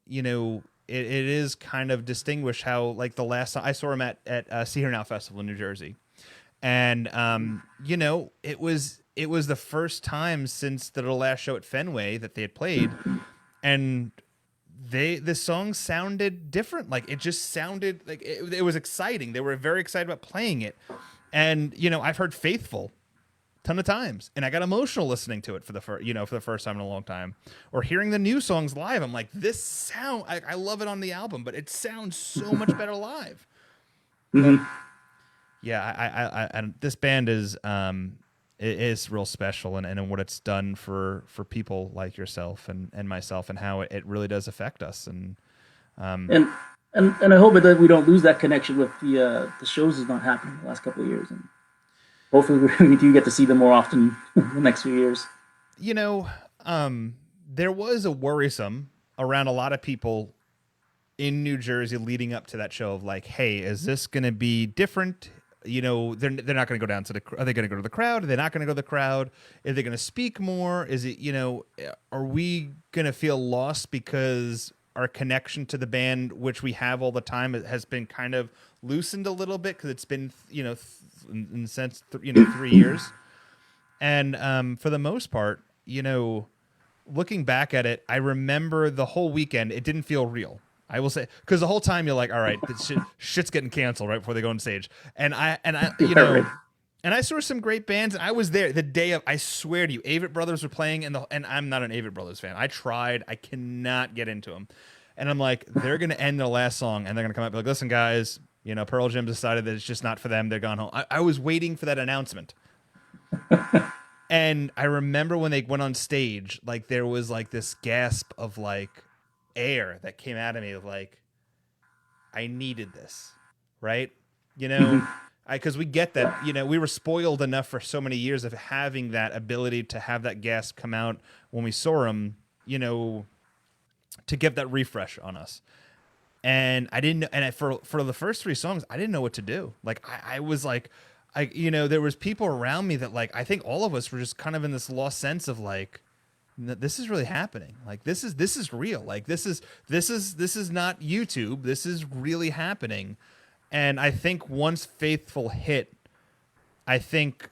it is kind of distinguished how, like, the last time I saw him at See Here Now Festival in New Jersey, and it was the first time since the last show at Fenway that they had played, and the song sounded different. Like it just sounded like it was exciting. They were very excited about playing it, And, you know, I've heard Faithful ton of times, and I got emotional listening to it for the first time in a long time, or hearing the new songs live. I'm like, this sound, I love it on the album, but it sounds so much better live. But yeah, I this band is it is real special, and what it's done for people like yourself and myself, and how it really does affect us. And and I hope that we don't lose that connection with the shows is not happening the last couple of years, and hopefully we do get to see them more often in the next few years. You know, there was a worrisome around a lot of people in New Jersey leading up to that show of like, hey, is this going to be different? You know, they're not going to go down to are they going to go to the crowd? Are they not going to go to the crowd? Are they going to speak more? Is it, you know, are we going to feel lost because our connection to the band, which we have all the time, has been kind of loosened a little bit because it's been, you know, in the sense, 3 years. And for the most part, you know, looking back at it, I remember the whole weekend, it didn't feel real. I will say, because the whole time you're like, all right, this shit's getting canceled right before they go on stage. And I, you know, and I saw some great bands, and I was there the day of, I swear to you, Avett Brothers were playing, and I'm not an Avett Brothers fan. I tried, I cannot get into them. And I'm like, they're going to end their last song, and they're going to come up and be like, listen, guys, you know, Pearl Jam decided that it's just not for them. They're gone home. I was waiting for that announcement. And I remember when they went on stage, like, there was like this gasp of like air that came out of me of like, I needed this, right? You know, because we get that, you know, we were spoiled enough for so many years of having that ability to have that gasp come out when we saw them, you know, to give that refresh on us. And I didn't, and for the first 3 songs, I didn't know what to do. Like, I was like, you know, there was people around me that, like, I think all of us were just kind of in this lost sense of like, this is really happening. Like, this is real. Like, this is not YouTube. This is really happening. And I think once Faithful hit, I think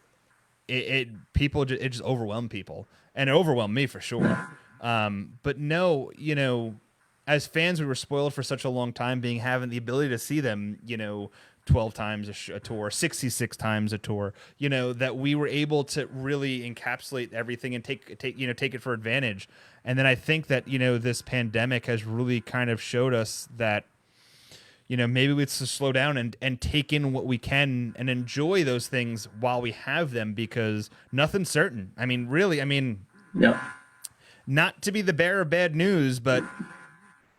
it just overwhelmed people, and it overwhelmed me for sure. But no, you know, as fans, we were spoiled for such a long time, having the ability to see them, you know, 12 times a tour, 66 times a tour, you know, that we were able to really encapsulate everything and take it for advantage. And then I think that, you know, this pandemic has really kind of showed us that, you know, maybe it's to slow down and take in what we can and enjoy those things while we have them, because nothing's certain. I mean, really, yeah. Not to be the bearer of bad news, but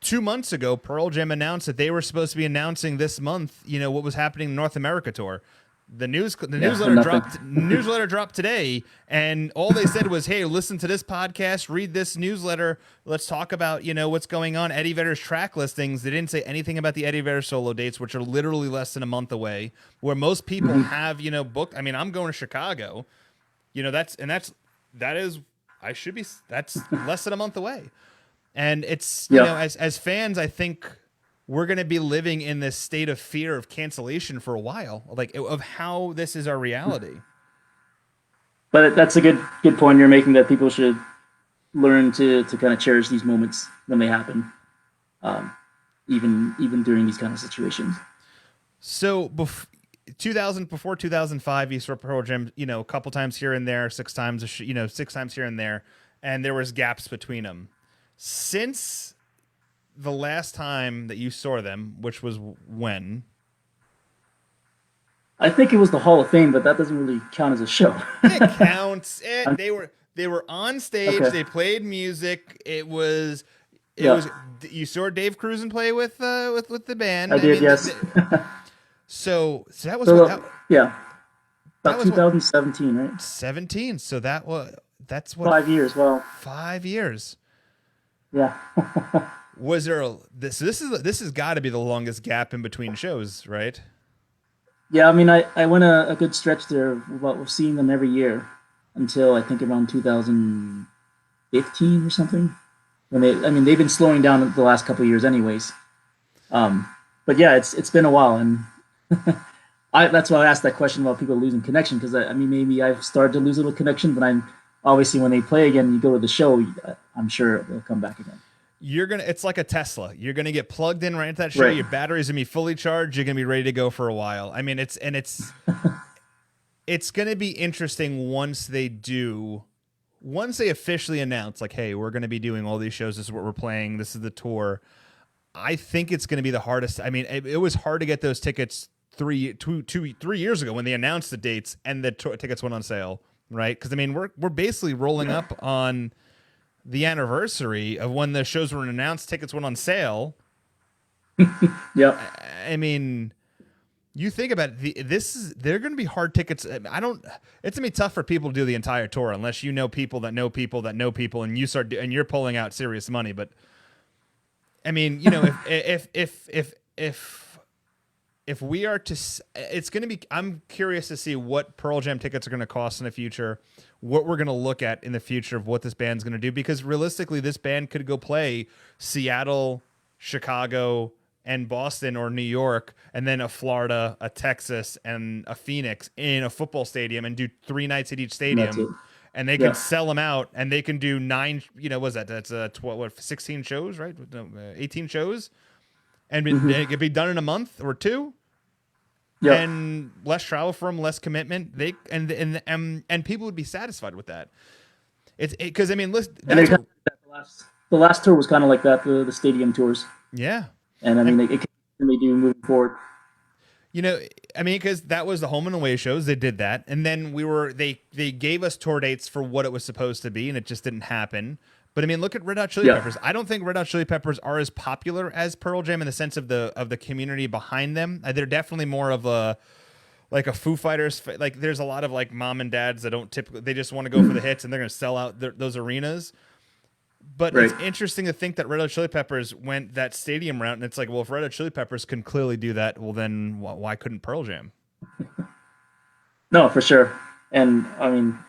2 months ago, Pearl Jam announced that they were supposed to be announcing this month, you know, what was happening in the North America tour. The newsletter dropped today, and all they said was, hey, listen to this podcast, read this newsletter, let's talk about, you know, what's going on, Eddie Vedder's track listings. They didn't say anything about the Eddie Vedder solo dates, which are literally less than a month away, where most people have, you know, booked. I mean, I'm going to Chicago, you know, that's less than a month away. And it's, you know, as fans, I think we're going to be living in this state of fear of cancellation for a while, like, of how this is our reality. But that's a good point you're making, that people should learn to kind of cherish these moments when they happen, even during these kind of situations. So before 2005, you saw Pearl Jam, you know, a couple times here and there, 6 times here and there, and there was gaps between them. Since the last time that you saw them, which was when? I think it was the Hall of Fame, but that doesn't really count as a show. It counts. They were on stage. Okay. They played music. It was. You saw Dave Cruisen play with the band. I did, yes. So that was about 2017, right? 17. So that's what 5 years. Well, 5 years. Yeah. Was there this has got to be the longest gap in between shows, right? Yeah, I mean, I went a good stretch there about seeing them every year until I think around 2015 or something. When they've been slowing down the last couple of years, anyways. But yeah, it's been a while, and that's why I asked that question about people losing connection, because maybe I've started to lose a little connection, but I'm obviously, when they play again, you go to the show, I'm sure they'll come back again. It's like a Tesla. You're gonna get plugged in right into that show. Right. Your battery's gonna be fully charged. You're gonna be ready to go for a while. I mean, it's it's going to be interesting once they officially announce, like, hey, we're going to be doing all these shows. This is what we're playing. This is the tour. I think it's going to be the hardest. I mean, it was hard to get those tickets 3 years ago when they announced the dates and the tickets went on sale, right? Because I mean, we're basically rolling up on the anniversary of when the shows were announced. Tickets went on sale. Yep. I mean, you think about it, they're going to be hard tickets. It's going to be tough for people to do the entire tour unless you know people that know people that know people, and you're pulling out serious money. But I mean, you know, if we are to, it's going to be. I'm curious to see what Pearl Jam tickets are going to cost in the future, what we're going to look at in the future of what this band's going to do, because realistically, this band could go play Seattle, Chicago, and Boston or New York, and then a Florida, a Texas, and a Phoenix in a football stadium and do 3 nights at each stadium, and they can sell them out, and they can do 9. You know, what's that? That's 16 shows, right? No, 18 shows, and it could be done in a month or 2. Yeah, and less travel for them, less commitment. And people would be satisfied with that. It's because I mean, listen, the last tour was kind of like that. The stadium tours. Yeah. And I mean, it can really do moving forward. You know, I mean, because that was the home and away shows. They did that, and then they gave us tour dates for what it was supposed to be, and it just didn't happen. But I mean, look at Red Hot Chili Peppers. I don't think Red Hot Chili Peppers are as popular as Pearl Jam in the sense of the community behind them. They're definitely more of a Foo Fighters. Like, there's a lot of like mom and dads that don't typically. They just want to go for the hits, and they're going to sell out those arenas. But It's interesting to think that Red Hot Chili Peppers went that stadium route, and it's like, well, if Red Hot Chili Peppers can clearly do that, well, then why couldn't Pearl Jam? No, for sure. And I mean,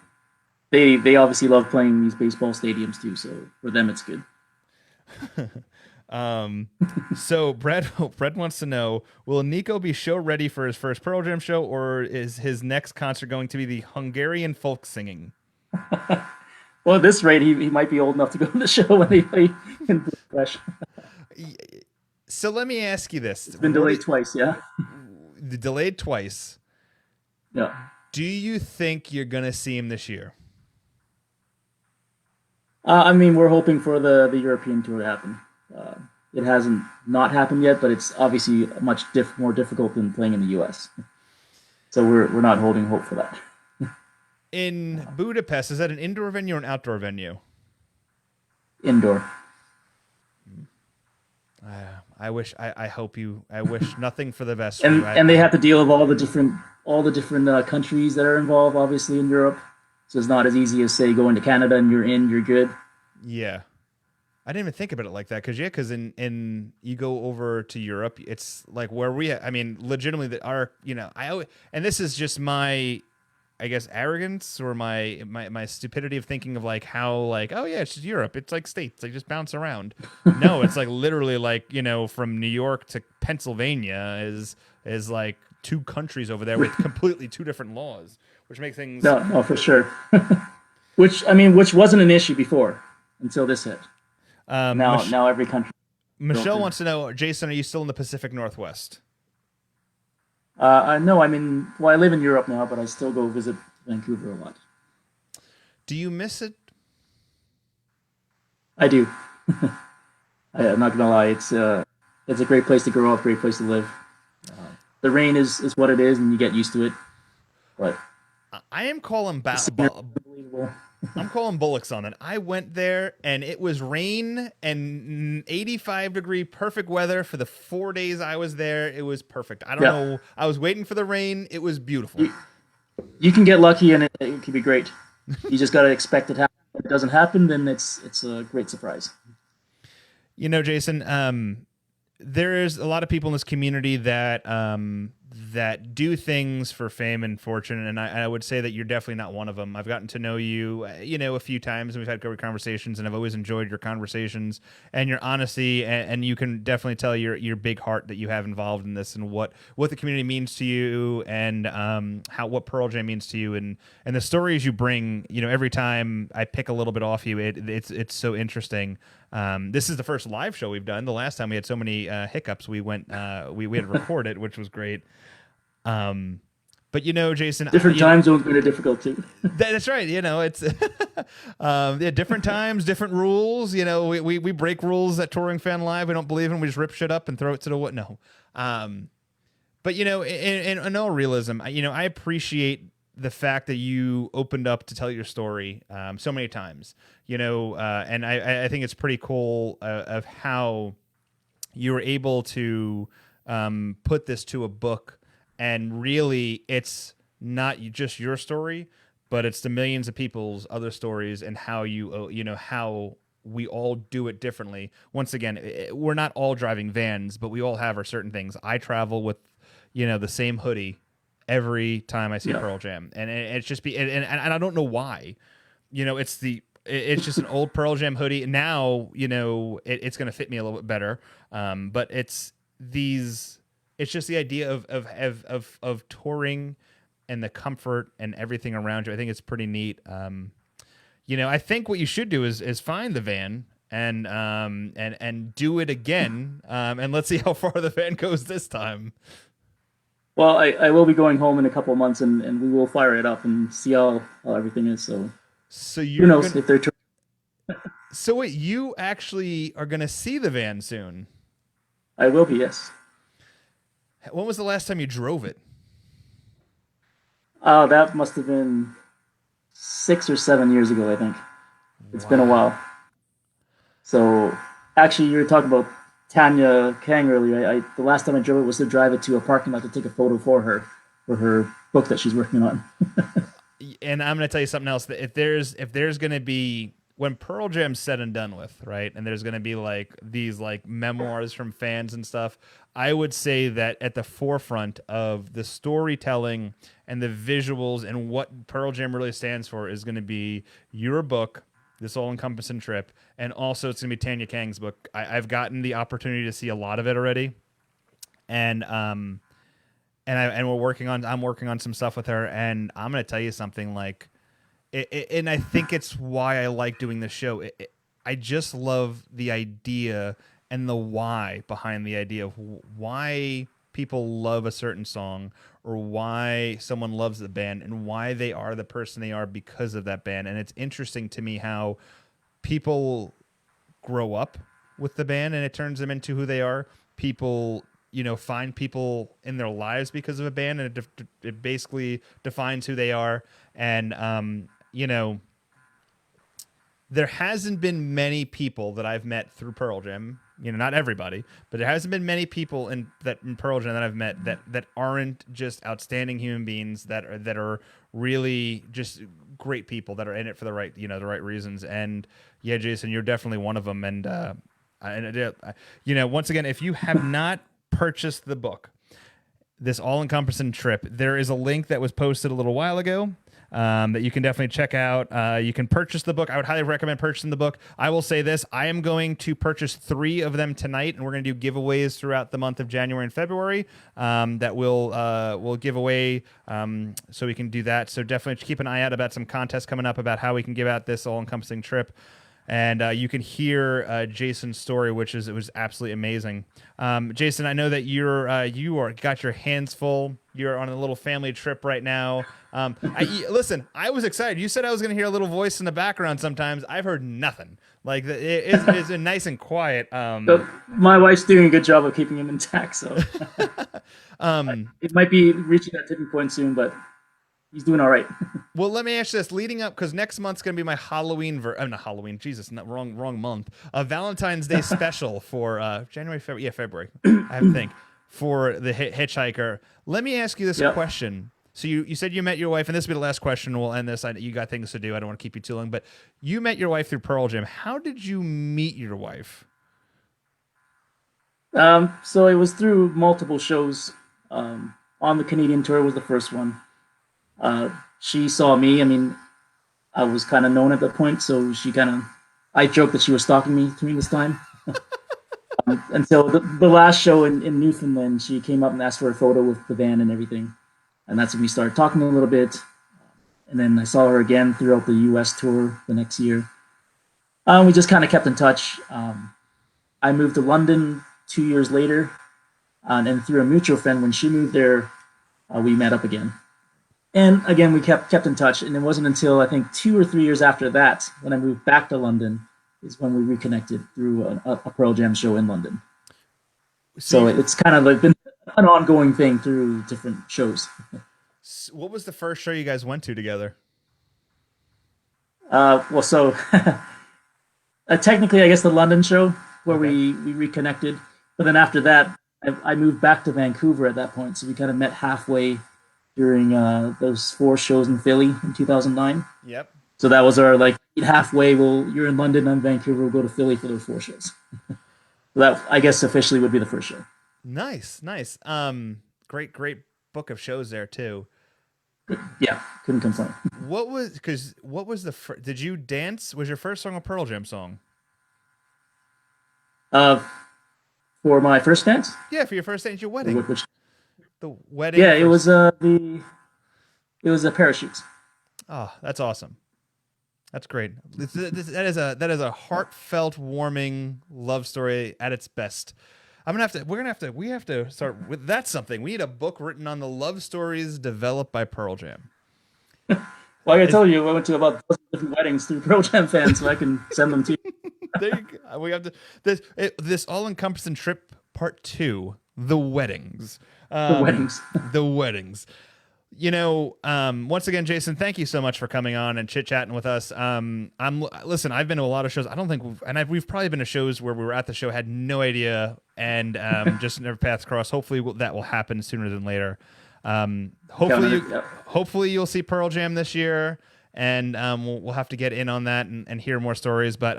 they obviously love playing these baseball stadiums too, so for them it's good. So Brett wants to know, will Nico be show ready for his first Pearl Jam show, or is his next concert going to be the Hungarian folk singing? Well, at this rate, he might be old enough to go to the show when they play in Fresh. So let me ask you this. It's been delayed twice, yeah? Delayed twice. Yeah. Do you think you're going to see him this year? I mean, we're hoping for the European tour to happen. It hasn't not happened yet, but it's obviously much more difficult than playing in the U.S. So we're not holding hope for that. In Budapest, is that an indoor venue or an outdoor venue? Indoor. I wish nothing for the best. And they have to deal with all the different countries that are involved, obviously, in Europe. So it's not as easy as, say, going to Canada and you're good. Yeah. I didn't even think about it like that, because in you go over to Europe, it's like where I mean, legitimately, and this is just my, I guess, arrogance or my stupidity of thinking of like how, like, oh yeah, it's just Europe. It's like states. They just bounce around. No, it's like literally like, from New York to Pennsylvania is like 2 countries over there with completely 2 different laws, which make things. No, for sure. which wasn't an issue before until this hit. Now every country. Michelle wants to know, Jason, are you still in the Pacific Northwest? No, I live in Europe now, but I still go visit Vancouver a lot. Do you miss it? I do. I'm not gonna lie. It's a great place to grow up, great place to live. The rain is what it is, and you get used to it. But I am calling I'm calling bullocks on it. I went there and it was rain and 85-degree perfect weather for the 4 days I was there. It was perfect. I don't know. I was waiting for the rain. It was beautiful. You can get lucky and it can be great. You just got to expect it to happen. If it doesn't happen, then it's a great surprise. Jason, there's a lot of people in this community that do things for fame and fortune, and I would say that you're definitely not one of them. I've gotten to know you, a few times, and we've had great conversations, and I've always enjoyed your conversations and your honesty, and you can definitely tell your big heart that you have involved in this, and what the community means to you, and what Pearl Jam means to you, and the stories you bring. Every time I pick a little bit off you, it's so interesting. This is the first live show we've done. The last time we had so many hiccups, we had to record it, which was great. But you know, Jason, Different time zones made it difficult too. that's right. You know, it's yeah, different times, different rules. You know, we break rules at Touring Fan Live. We don't believe in. We just rip shit up and throw it to the what? No. But you know, in all realism, you know, I appreciate the fact that you opened up to tell your story so many times. You know, and I think it's pretty cool of how you were able to put this to a book, and really, it's not just your story, but it's the millions of people's other stories and how you know how we all do it differently. Once again, we're not all driving vans, but we all have our certain things. I travel with, you know, the same hoodie every time I see Pearl Jam, and it's just and I don't know why. You know, it's just an old Pearl Jam hoodie. Now, you know, it's going to fit me a little bit better. But it's just the idea of touring and the comfort and everything around you. I think it's pretty neat. You know, I think what you should do is find the van and do it again. And let's see how far the van goes this time. Well, I will be going home in a couple of months, and we will fire it up and see how everything is. So who knows if they're. So wait, you actually are going to see the van soon? I will be, yes. When was the last time you drove it? That must have been 6 or 7 years ago, I think. It's been a while. So, actually, you were talking about Tanya Kang earlier. The last time I drove it was to drive it to a parking lot to take a photo for her book that she's working on. And I'm going to tell you something else. That if there's going to be, when Pearl Jam's said and done with, right, and there's going to be like these like memoirs from fans and stuff, I would say that at the forefront of the storytelling and the visuals and what Pearl Jam really stands for is going to be your book, this All Encompassing Trip, and also it's going to be Tanya Kang's book. I've gotten the opportunity to see a lot of it already, and I'm working on some stuff with her, and I'm going to tell you something like. And I think it's why I like doing this show. I just love the idea and the why behind the idea of why people love a certain song or why someone loves the band and why they are the person they are because of that band. And it's interesting to me how people grow up with the band and it turns them into who they are. People, you know, find people in their lives because of a band, and it basically defines who they are. And, you know, there hasn't been many people that I've met through Pearl Jam, you know, not everybody, but there hasn't been many people in Pearl Jam that I've met that aren't just outstanding human beings, that are really just great people that are in it for the right reasons. And yeah, Jason, you're definitely one of them. And, you know, once again, if you have not purchased the book, this All Encompassing Trip, there is a link that was posted a little while ago. That you can definitely check out. You can purchase the book. I would highly recommend purchasing the book. I will say this. I am going to purchase 3 of them tonight, and we're going to do giveaways throughout the month of January and February that we'll give away, so we can do that. So definitely keep an eye out about some contests coming up about how we can give out this all-encompassing trip. And you can hear Jason's story, it was absolutely amazing. Jason, I know that you got your hands full. You're on a little family trip right now. Listen, I was excited. You said I was going to hear a little voice in the background sometimes. I've heard nothing. Like it's been nice and quiet. My wife's doing a good job of keeping him intact, so it might be reaching that tipping point soon, but he's doing all right. Well, let me ask you this: leading up, because next month's going to be my Halloween. Not Halloween. Jesus, wrong month. Valentine's Day special for January, February. Yeah, February. I have to think for the Hitchhiker. Let me ask you this question. So you said you met your wife, and this will be the last question. We'll end this. You got things to do. I don't want to keep you too long, but you met your wife through Pearl Jam. How did you meet your wife? So it was through multiple shows. On the Canadian tour was the first one. She saw me. I mean, I was kind of known at that point, so I joked that she was stalking me during this time. Until the last show in Newfoundland, she came up and asked for a photo with the band and everything. And that's when we started talking a little bit. And then I saw her again throughout the U.S. tour the next year. We just kind of kept in touch. I moved to London 2 years later. And through a mutual friend, when she moved there, we met up again. And again, we kept in touch, and it wasn't until I think 2 or 3 years after that, when I moved back to London, is when we reconnected through a Pearl Jam show in London. So So it's kind of like been an ongoing thing through different shows. what was the first show you guys went to together? Well, so technically, I guess the London show where Okay. we reconnected, but then after that, I moved back to Vancouver at that point, so we kind of met halfway during those 4 shows in Philly in 2009. Yep. So that was our like halfway. Well, you're in London, I'm Vancouver. We'll go to Philly for those 4 shows. So that I guess officially would be the first show. Nice, nice. Great book of shows there too. Yeah, couldn't complain. What was the did you dance? Was your first song a Pearl Jam song? Uh, for my first dance, Yeah, for your first dance, your wedding. which The wedding yeah, it first. was it was a parachutes. Oh, that's awesome. That's great. That is a heartfelt, warming love story at its best. We have to start with that's something. We need a book written on the love stories developed by Pearl Jam. Like I Is told you, I went to about 12 different weddings through Pearl Jam fans, so I can send them to you. there you go. We have to this all encompassing trip part two, the weddings. The weddings. The weddings. Once again, Jason, thank you so much for coming on and chit chatting with us. Listen, I've been to a lot of shows. I don't think we've probably been to shows where we were at the show, had no idea, and just never paths crossed. Hopefully that will happen sooner than later. Hopefully you'll see Pearl Jam this year, and we'll have to get in on that and hear more stories. But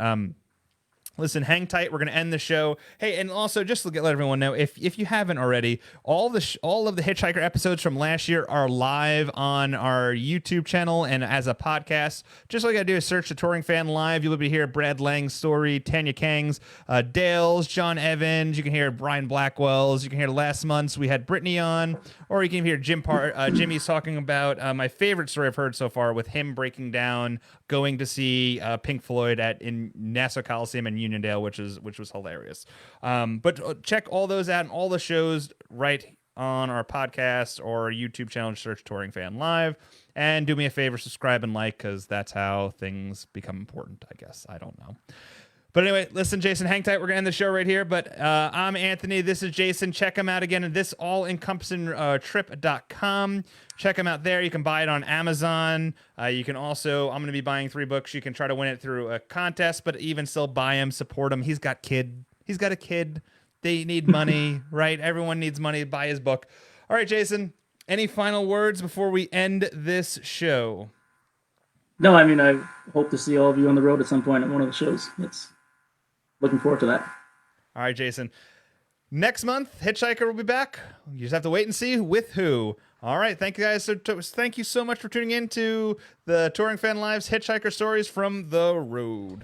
listen, hang tight. We're going to end the show. Hey, and also just to let everyone know, if you haven't already, all of the Hitchhiker episodes from last year are live on our YouTube channel and as a podcast. Just all you got to do is search the Touring Fan Live. You'll be able to hear Brad Lang's story, Tanya Kang's, Dale's, John Evans. You can hear Brian Blackwell's. You can hear last month's. We had Brittney on, or you can hear Jimmy's talking about my favorite story I've heard so far with him breaking down going to see Pink Floyd in Nassau Coliseum in Uniondale, which was hilarious. But check all those out and all the shows right on our podcast or YouTube channel. Search Touring Fan Live, and do me a favor, subscribe and like, because that's how things become important. I guess I don't know. But anyway, listen, Jason, hang tight. We're going to end the show right here. But I'm Anthony. This is Jason. Check him out again at this allencompassingtrip.com. Check him out there. You can buy it on Amazon. You can also, I'm going to be buying 3 books. You can try to win it through a contest, but even still buy him, support him. He's got a kid. They need money, right? Everyone needs money to buy his book. All right, Jason, any final words before we end this show? No, I mean, I hope to see all of you on the road at some point at one of the shows. It's looking forward to that. All right, Jason. Next month, Hitchhiker will be back. You just have to wait and see with who. All right, thank you guys. Thank you so much for tuning in to the Touring Fan Live's Hitchhiker Stories from the Road.